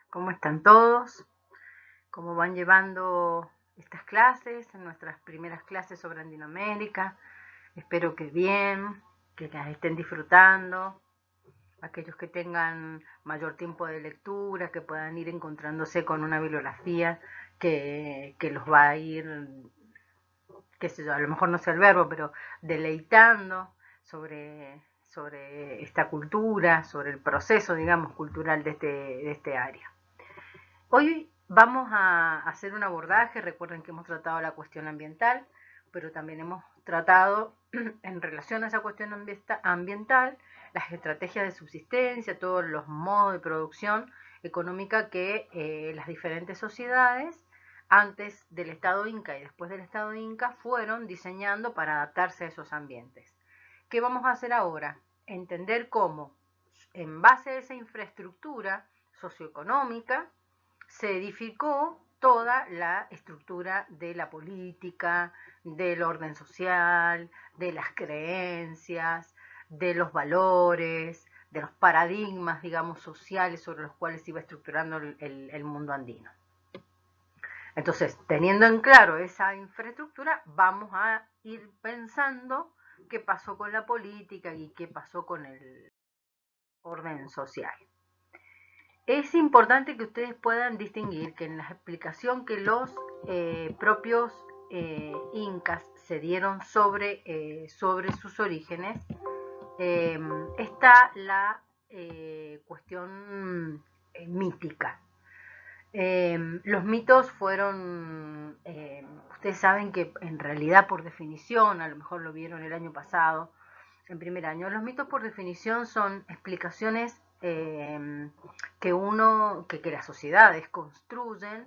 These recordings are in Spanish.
¿Cómo están todos? ¿Cómo van llevando estas clases, nuestras primeras clases sobre Andinoamérica? Espero que bien, que las estén disfrutando. Aquellos que tengan mayor tiempo de lectura, que puedan ir encontrándose con una bibliografía que los va a ir, qué sé yo, a lo mejor no sé el verbo, pero deleitando sobre esta cultura, sobre el proceso, digamos, cultural de este área. Hoy vamos a hacer un abordaje, recuerden que hemos tratado la cuestión ambiental, pero también hemos tratado en relación a esa cuestión ambiental las estrategias de subsistencia, todos los modos de producción económica que las diferentes sociedades antes del Estado Inca y después del Estado Inca fueron diseñando para adaptarse a esos ambientes. ¿Qué vamos a hacer ahora? Entender cómo, en base a esa infraestructura socioeconómica, se edificó toda la estructura de la política, del orden social, de las creencias, de los valores, de los paradigmas, digamos, sociales sobre los cuales se iba estructurando el mundo andino. Entonces, teniendo en claro esa infraestructura, vamos a ir pensando qué pasó con la política y qué pasó con el orden social. Es importante que ustedes puedan distinguir que en la explicación que los propios incas se dieron sobre sus orígenes, está la cuestión mítica. Los mitos fueron, ustedes saben que en realidad por definición, a lo mejor lo vieron el año pasado, en primer año, los mitos por definición son explicaciones que las sociedades construyen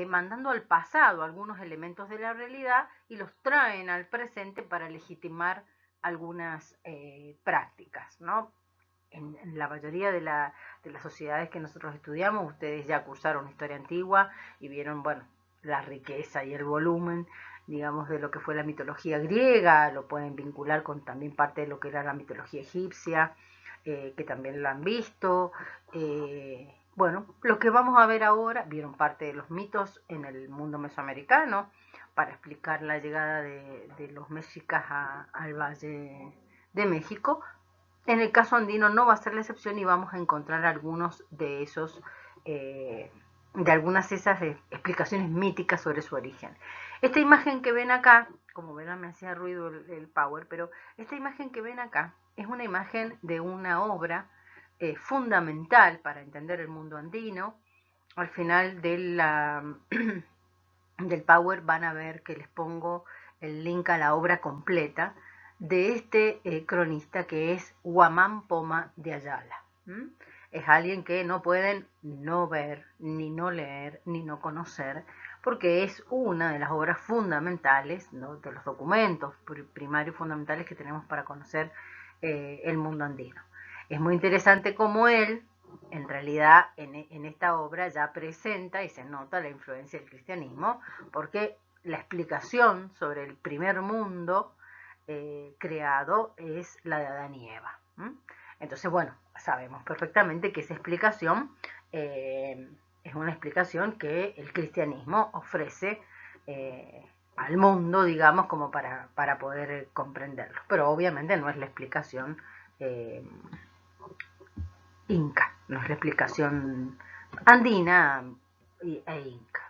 mandando al pasado algunos elementos de la realidad y los traen al presente para legitimar algunas prácticas, ¿no? En la mayoría de las sociedades que nosotros estudiamos, ustedes ya cursaron historia antigua y vieron, bueno, la riqueza y el volumen, digamos, de lo que fue la mitología griega, lo pueden vincular con también parte de lo que era la mitología egipcia, que también lo han visto. Bueno, lo que vamos a ver ahora, vieron parte de los mitos en el mundo mesoamericano, para explicar la llegada de los mexicas al Valle de México. En el caso andino no va a ser la excepción y vamos a encontrar algunos de esos, de algunas de esas explicaciones míticas sobre su origen. Esta imagen que ven acá, como verán me hacía ruido el power, pero esta imagen que ven acá es una imagen de una obra fundamental para entender el mundo andino. Al final del power van a ver que les pongo el link a la obra completa de este cronista que es Huamán Poma de Ayala. Es alguien que no pueden no ver, ni no leer, ni no conocer, porque es una de las obras fundamentales, ¿no?, de los documentos primarios fundamentales que tenemos para conocer el mundo andino. Es muy interesante cómo él, en realidad, en esta obra ya presenta y se nota la influencia del cristianismo, porque la explicación sobre el primer mundo creado es la de Adán y Eva. Entonces, bueno, sabemos perfectamente que esa explicación es una explicación que el cristianismo ofrece al mundo, digamos, como para poder comprenderlo. Pero obviamente no es la explicación inca, no es la explicación andina e inca.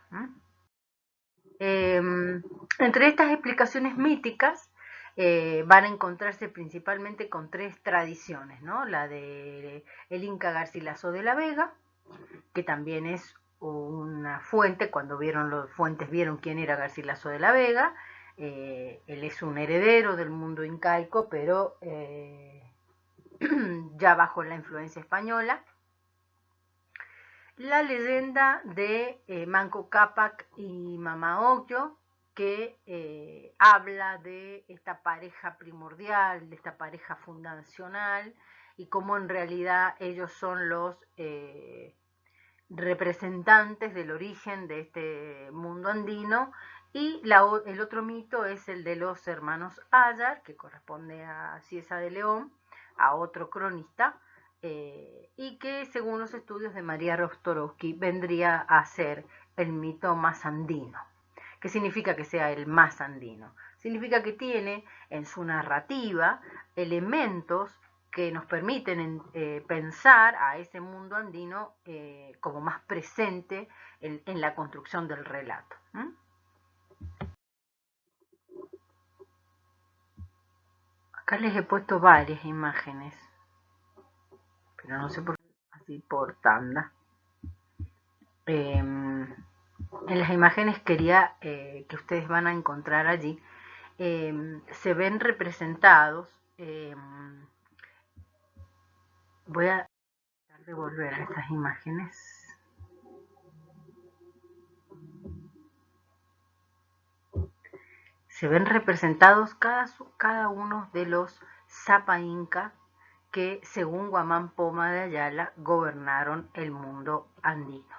Entre estas explicaciones míticas van a encontrarse principalmente con tres tradiciones, ¿no? La de el Inca Garcilaso de la Vega, que también es una fuente, cuando vieron los fuentes vieron quién era Garcilaso de la Vega. Él es un heredero del mundo incaico, pero ya bajo la influencia española. La leyenda de Manco Cápac y Mama Ocllo, que habla de esta pareja primordial, de esta pareja fundacional, y cómo en realidad ellos son los representantes del origen de este mundo andino. Y el otro mito es el de los hermanos Ayar, que corresponde a Ciesa de León, a otro cronista, y que según los estudios de María Rostorowski vendría a ser el mito más andino. ¿Qué significa que sea el más andino? Significa que tiene en su narrativa elementos que nos permiten pensar a ese mundo andino como más presente en la construcción del relato. Acá les he puesto varias imágenes, pero no sé por qué, así por tanda. En las imágenes quería que ustedes van a encontrar allí, se ven representados, voy a tratar de volver a estas imágenes. Se ven representados cada uno de los Sapa Inca que, según Guamán Poma de Ayala, gobernaron el mundo andino.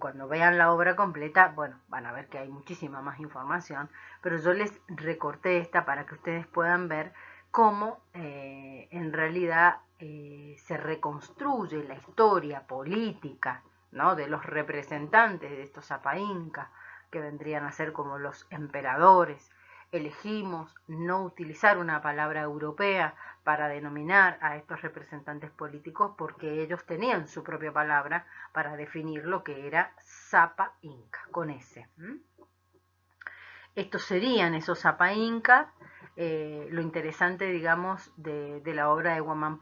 Cuando vean la obra completa, bueno, van a ver que hay muchísima más información, pero yo les recorté esta para que ustedes puedan ver cómo en realidad se reconstruye la historia política, ¿no?, de los representantes de estos Sapa Inca, que vendrían a ser como los emperadores. Elegimos no utilizar una palabra europea para denominar a estos representantes políticos porque ellos tenían su propia palabra para definir lo que era Sapa Inca, con S. Estos serían esos Sapa Inca. Lo interesante, digamos, de la obra de Guamán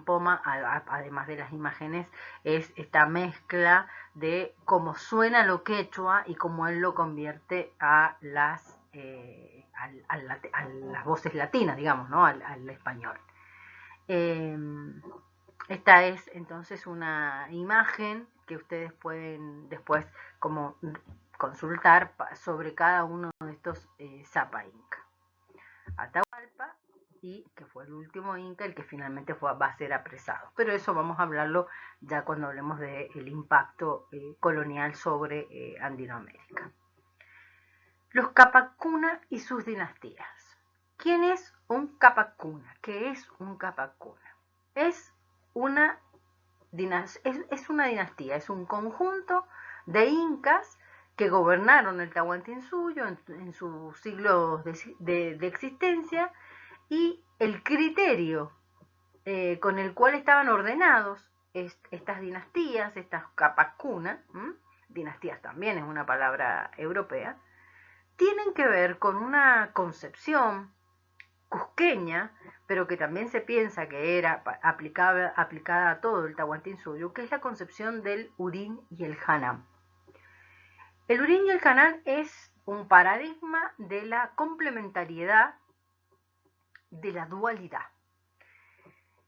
Poma, además de las imágenes, es esta mezcla de cómo suena lo quechua y cómo él lo convierte a las voces latinas, digamos, ¿no?, al español. Esta es entonces una imagen que ustedes pueden después como consultar sobre cada uno de estos Sapa Inca. Atahualpa, y que fue el último Inca, el que finalmente va a ser apresado. Pero eso vamos a hablarlo ya cuando hablemos del impacto colonial sobre Andinoamérica. Los Capac Cuna y sus dinastías. ¿Quién es un Capac Cuna? ¿Qué es un Capac Cuna? Es una dinastía, es un conjunto de incas que gobernaron el Tahuantinsuyo en sus siglos de existencia, y el criterio con el cual estaban ordenados estas dinastías, estas Capac Cuna, dinastías también es una palabra europea, tienen que ver con una concepción cusqueña, pero que también se piensa que era aplicada a todo el Tahuantinsuyo, que es la concepción del Urín y el Hanam. El Urín y el Hanam es un paradigma de la complementariedad, de la dualidad.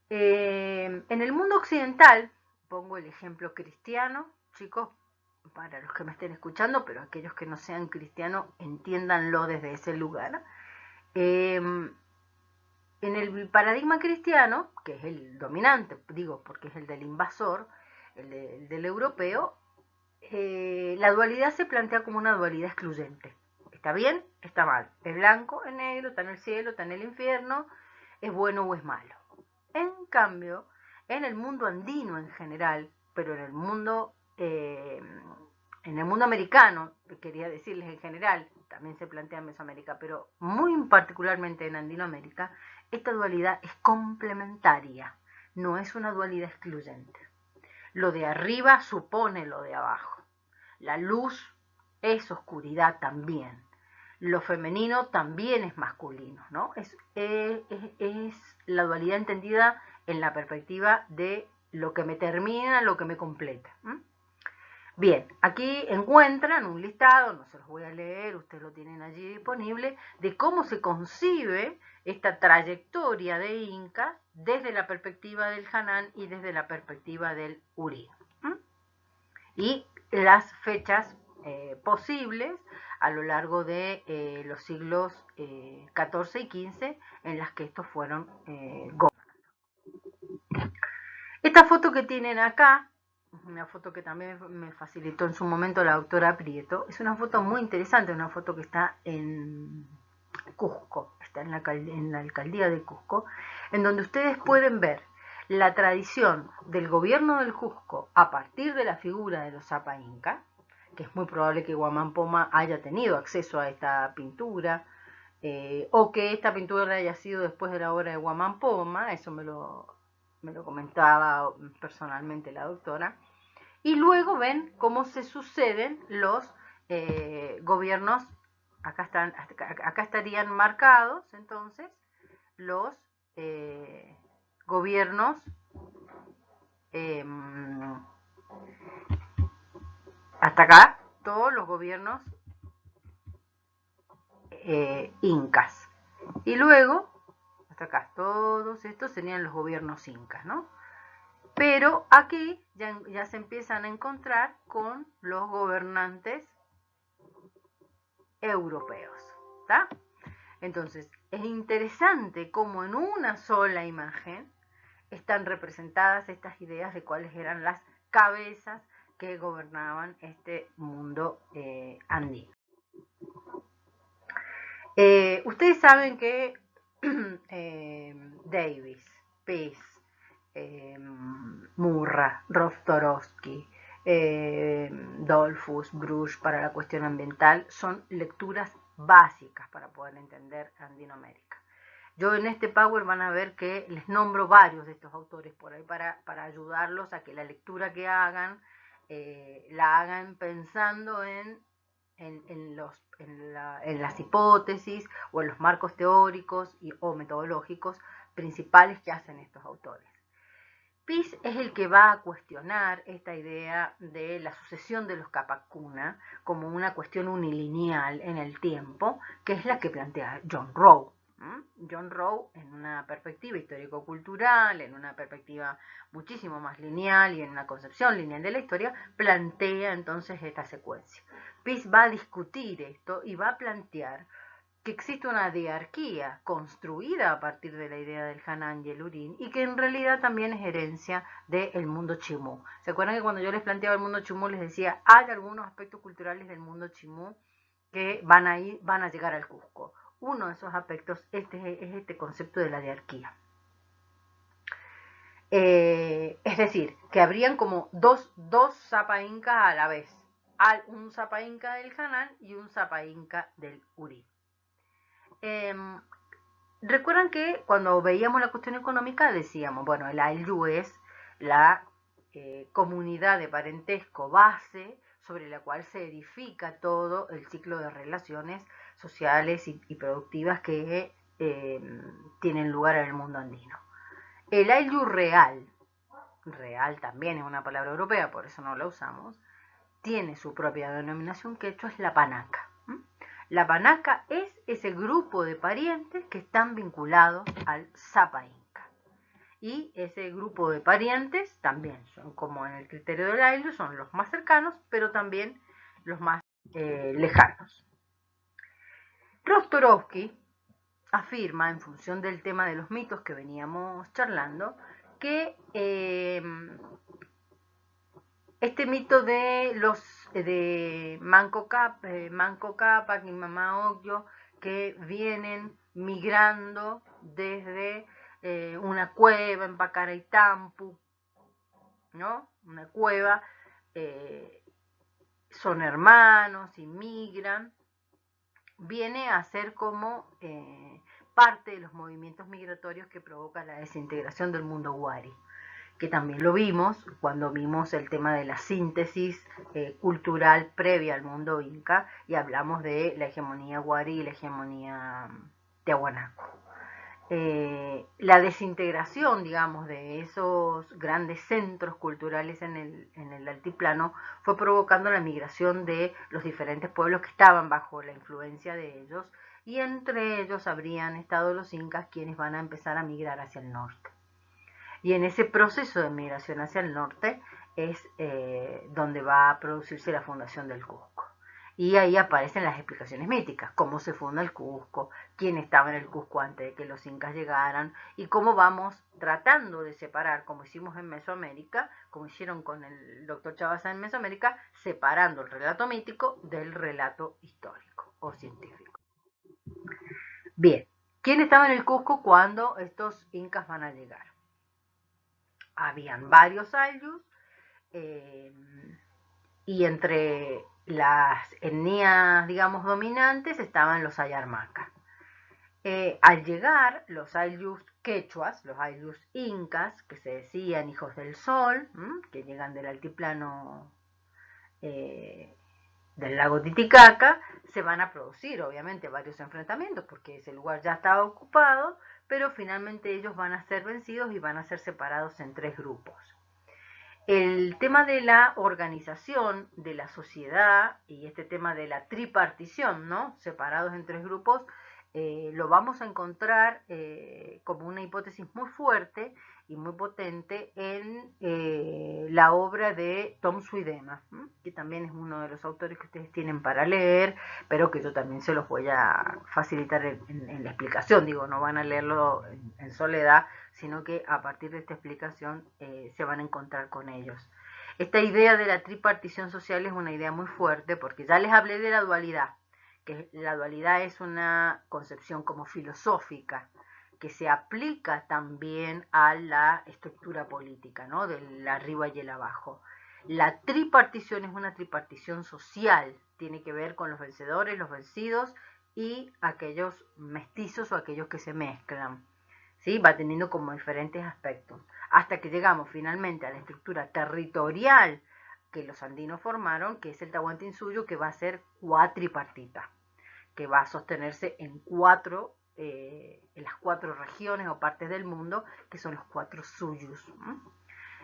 En el mundo occidental, pongo el ejemplo cristiano, chicos, para los que me estén escuchando, pero aquellos que no sean cristianos, entiéndanlo desde ese lugar. En el paradigma cristiano, que es el dominante, digo, porque es el del invasor, el del europeo, la dualidad se plantea como una dualidad excluyente. ¿Está bien? ¿Está mal? ¿Es blanco? ¿Es negro? ¿Está en el cielo? ¿Está en el infierno? ¿Es bueno o es malo? En cambio, en el mundo andino en general, pero en el mundo americano, quería decirles en general, también se plantea en Mesoamérica, pero muy particularmente en Andinoamérica, esta dualidad es complementaria, no es una dualidad excluyente. Lo de arriba supone lo de abajo. La luz es oscuridad también. Lo femenino también es masculino, ¿no? Es la dualidad entendida en la perspectiva de lo que me termina, lo que me completa. Bien, aquí encuentran un listado, no se los voy a leer, ustedes lo tienen allí disponible, de cómo se concibe esta trayectoria de incas desde la perspectiva del Hanán y desde la perspectiva del Urín. Y las fechas posibles a lo largo de los siglos XIV y XV en las que estos fueron gobernados. Esta foto que tienen acá, una foto que también me facilitó en su momento la doctora Prieto, es una foto muy interesante, una foto que está en Cusco, está en la alcaldía de Cusco, en donde ustedes pueden ver la tradición del gobierno del Cusco a partir de la figura de los Zapa Inca, que es muy probable que Guamán Poma haya tenido acceso a esta pintura, o que esta pintura haya sido después de la obra de Guamán Poma, eso me lo comentaba personalmente la doctora, y luego ven cómo se suceden los gobiernos, acá estarían marcados entonces los gobiernos eh, hasta acá todos los gobiernos incas, y luego hasta acá todos estos serían los gobiernos incas, ¿no? Pero aquí ya se empiezan a encontrar con los gobernantes europeos, ¿está? Entonces, es interesante cómo en una sola imagen están representadas estas ideas de cuáles eran las cabezas que gobernaban este mundo andino. Ustedes saben que Davis, Pease, Murra, Rostorowski, Dollfuss, Bruch para la cuestión ambiental son lecturas básicas para poder entender Andinoamérica. Yo en este Power van a ver que les nombro varios de estos autores por ahí para ayudarlos a que la lectura que hagan la hagan pensando en las hipótesis o en los marcos teóricos o metodológicos principales que hacen estos autores. Pease es el que va a cuestionar esta idea de la sucesión de los Capacuna como una cuestión unilineal en el tiempo, que es la que plantea John Rowe. John Rowe, en una perspectiva histórico-cultural, en una perspectiva muchísimo más lineal y en una concepción lineal de la historia, plantea entonces esta secuencia. Pease va a discutir esto y va a plantear que existe una diarquía construida a partir de la idea del Hanan y el Urín y que en realidad también es herencia del mundo chimú. ¿Se acuerdan que cuando yo les planteaba el mundo chimú les decía hay algunos aspectos culturales del mundo chimú que van a llegar al Cusco? Uno de esos aspectos es este concepto de la diarquía. Es decir, que habrían como dos Zapa Incas a la vez. Un Zapa Inca del Hanan y un Zapa Inca del Urín. Recuerdan que cuando veíamos la cuestión económica decíamos, bueno, el Ayllu es la comunidad de parentesco base sobre la cual se edifica todo el ciclo de relaciones sociales y productivas que tienen lugar en el mundo andino. El Ayllu real también es una palabra europea, por eso no la usamos, tiene su propia denominación quechua, es la panaca. La panaca es ese grupo de parientes que están vinculados al Zapa Inca. Y ese grupo de parientes también son, como en el criterio del Ayllu, son los más cercanos, pero también los más lejanos. Rostorowski afirma, en función del tema de los mitos que veníamos charlando, que este mito de los de Manco Cápac y Mama Ocllo que vienen migrando desde una cueva en Pacaraitampu, ¿no? Una cueva, son hermanos, inmigran, viene a ser como parte de los movimientos migratorios que provoca la desintegración del mundo Wari, que también lo vimos cuando vimos el tema de la síntesis cultural previa al mundo inca y hablamos de la hegemonía Wari y la hegemonía Tiahuanaco. La desintegración, digamos, de esos grandes centros culturales en el altiplano fue provocando la migración de los diferentes pueblos que estaban bajo la influencia de ellos, y entre ellos habrían estado los incas, quienes van a empezar a migrar hacia el norte. Y en ese proceso de migración hacia el norte es donde va a producirse la fundación del Cusco. Y ahí aparecen las explicaciones míticas, cómo se funda el Cusco, quién estaba en el Cusco antes de que los incas llegaran, y cómo vamos tratando de separar, como hicimos en Mesoamérica, como hicieron con el doctor Chavasa en Mesoamérica, separando el relato mítico del relato histórico o científico. Bien, ¿quién estaba en el Cusco cuando estos incas van a llegar? habían varios ayllus, y entre las etnias, digamos, dominantes estaban los ayarmacas. Al llegar los ayllus quechuas, los ayllus incas, que se decían hijos del sol, que llegan del altiplano del lago Titicaca, se van a producir obviamente varios enfrentamientos porque ese lugar ya estaba ocupado, pero finalmente ellos van a ser vencidos y van a ser separados en 3 grupos. El tema de la organización de la sociedad y este tema de la tripartición, ¿no? Separados en 3 grupos, lo vamos a encontrar como una hipótesis muy fuerte y muy potente en la obra de Tom Suydemas, que también es uno de los autores que ustedes tienen para leer, pero que yo también se los voy a facilitar en la explicación. Digo, no van a leerlo en soledad, sino que a partir de esta explicación se van a encontrar con ellos. Esta idea de la tripartición social es una idea muy fuerte porque ya les hablé de la dualidad, que la dualidad es una concepción como filosófica que se aplica también a la estructura política, ¿no? Del arriba y el abajo. La tripartición es una tripartición social, tiene que ver con los vencedores, los vencidos y aquellos mestizos o aquellos que se mezclan. ¿Sí? Va teniendo como diferentes aspectos, hasta que llegamos finalmente a la estructura territorial que los andinos formaron, que es el Tahuantinsuyo, que va a ser cuatripartita, que va a sostenerse en las 4 regiones o partes del mundo, que son los 4 suyus.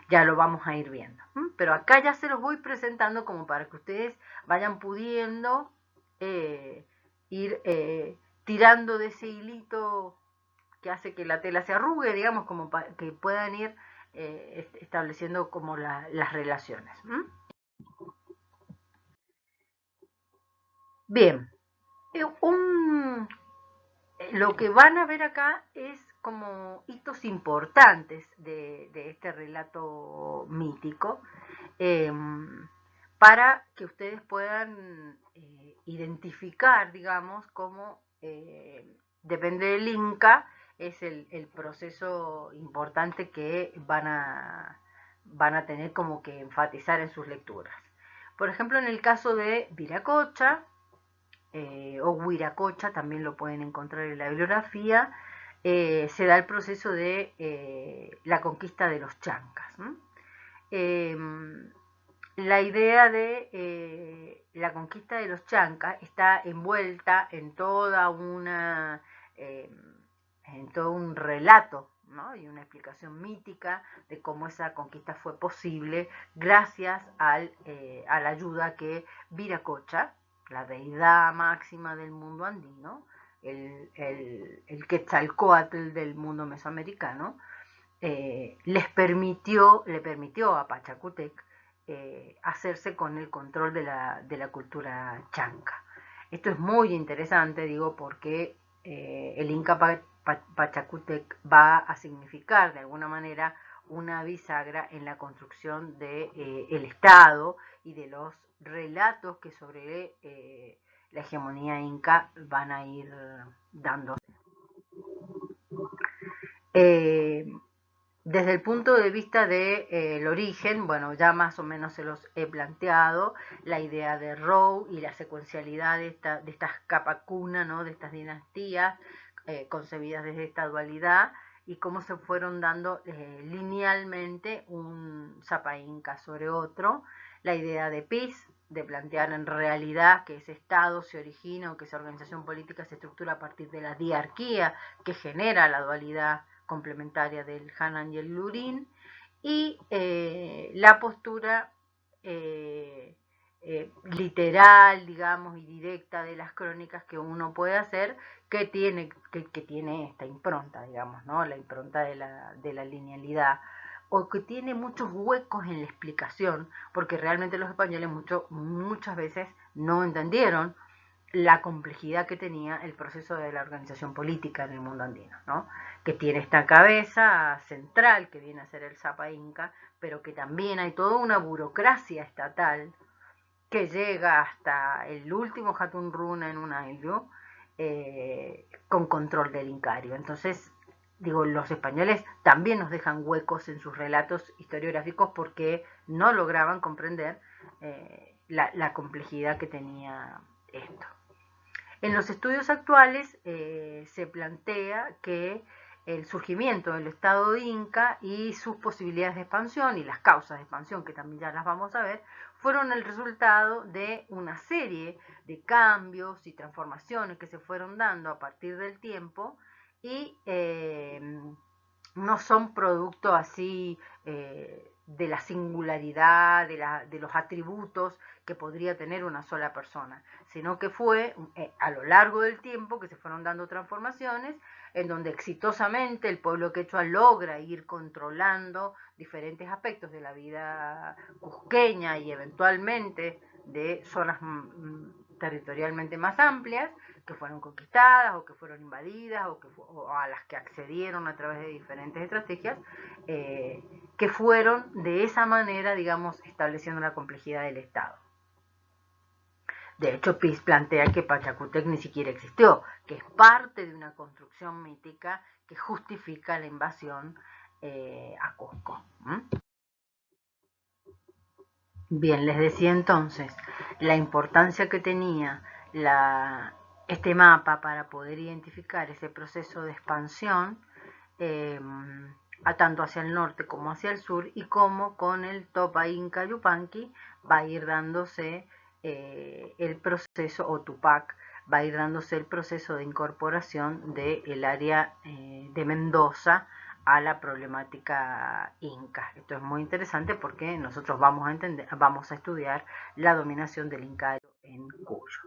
Ya lo vamos a ir viendo. Pero acá ya se los voy presentando como para que ustedes vayan pudiendo ir tirando de ese hilito que hace que la tela se arrugue, digamos, como que puedan ir estableciendo como las relaciones. Bien, lo que van a ver acá es como hitos importantes de este relato mítico, para que ustedes puedan identificar, digamos, cómo depende del Inca, es el proceso importante que van a tener como que enfatizar en sus lecturas. Por ejemplo, en el caso de Viracocha, o Huiracocha, también lo pueden encontrar en la bibliografía, se da el proceso de la conquista de los chancas. La idea de la conquista de los chancas está envuelta en toda en todo un relato, ¿no? Y una explicación mítica de cómo esa conquista fue posible gracias a la ayuda que Viracocha, la deidad máxima del mundo andino, el Quetzalcóatl del mundo mesoamericano, le permitió a Pachacútec hacerse con el control de la cultura chanca. Esto es muy interesante, digo, porque el Inca Pachacútec va a significar de alguna manera una bisagra en la construcción del Estado y de los relatos que sobre la hegemonía inca van a ir dándose. Desde el punto de vista del origen, bueno, ya más o menos se los he planteado, la idea de Rou y la secuencialidad de estas capacuna, ¿no? De estas dinastías concebidas desde esta dualidad y cómo se fueron dando linealmente un Zapa Inca sobre otro, la idea de PIS, de plantear en realidad que ese Estado se origina o que esa organización política se estructura a partir de la diarquía que genera la dualidad complementaria del Hanan y el Lurín, y la postura literal, digamos, y directa de las crónicas que uno puede hacer, que tiene esta impronta, digamos, ¿no? La impronta de la linealidad, o que tiene muchos huecos en la explicación, porque realmente los españoles muchas veces no entendieron la complejidad que tenía el proceso de la organización política en el mundo andino, ¿no? Que tiene esta cabeza central que viene a ser el Zapa Inca, pero que también hay toda una burocracia estatal que llega hasta el último Hatun Runa en un ayllu con control del Incario. Entonces, los españoles también nos dejan huecos en sus relatos historiográficos porque no lograban comprender la complejidad que tenía esto. En los estudios actuales se plantea que el surgimiento del Estado inca y sus posibilidades de expansión y las causas de expansión, que también ya las vamos a ver, fueron el resultado de una serie de cambios y transformaciones que se fueron dando a partir del tiempo y no son producto así de la singularidad, de los atributos que podría tener una sola persona, sino que fue a lo largo del tiempo que se fueron dando transformaciones en donde exitosamente el pueblo quechua logra ir controlando diferentes aspectos de la vida cusqueña y eventualmente de zonas territorialmente más amplias que fueron conquistadas o que fueron invadidas o a las que accedieron a través de diferentes estrategias, que fueron de esa manera, digamos, estableciendo la complejidad del Estado. De hecho, Piz plantea que Pachacútec ni siquiera existió, que es parte de una construcción mítica que justifica la invasión a Cusco. Bien, les decía entonces la importancia que tenía este mapa para poder identificar ese proceso de expansión tanto hacia el norte como hacia el sur, y cómo con el Topa Inca Yupanqui va a ir dándose el proceso, o Tupac, va a ir dándose el proceso de incorporación del área de Mendoza a la problemática inca. Esto es muy interesante porque nosotros vamos a estudiar la dominación del incario en Cuyo.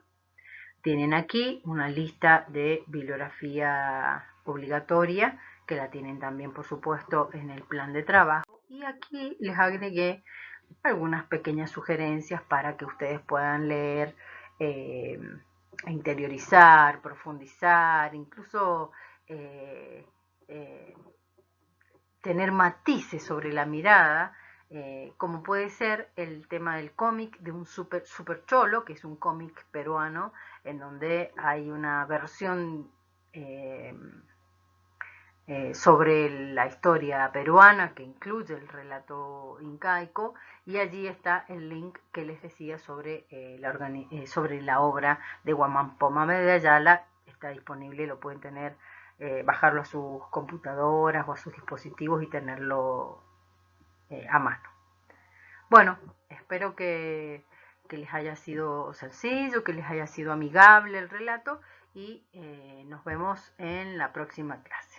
Tienen aquí una lista de bibliografía obligatoria, que la tienen también, por supuesto, en el plan de trabajo. Y aquí les agregué algunas pequeñas sugerencias para que ustedes puedan leer, interiorizar, profundizar, incluso tener matices sobre la mirada, como puede ser el tema del cómic de un super cholo, que es un cómic peruano, en donde hay una versión sobre la historia peruana que incluye el relato incaico, y allí está el link que les decía sobre la obra de Guamán Pomame de Ayala. Está disponible, lo pueden tener, bajarlo a sus computadoras o a sus dispositivos y tenerlo a mano. Bueno, espero que les haya sido sencillo, que les haya sido amigable el relato, y nos vemos en la próxima clase.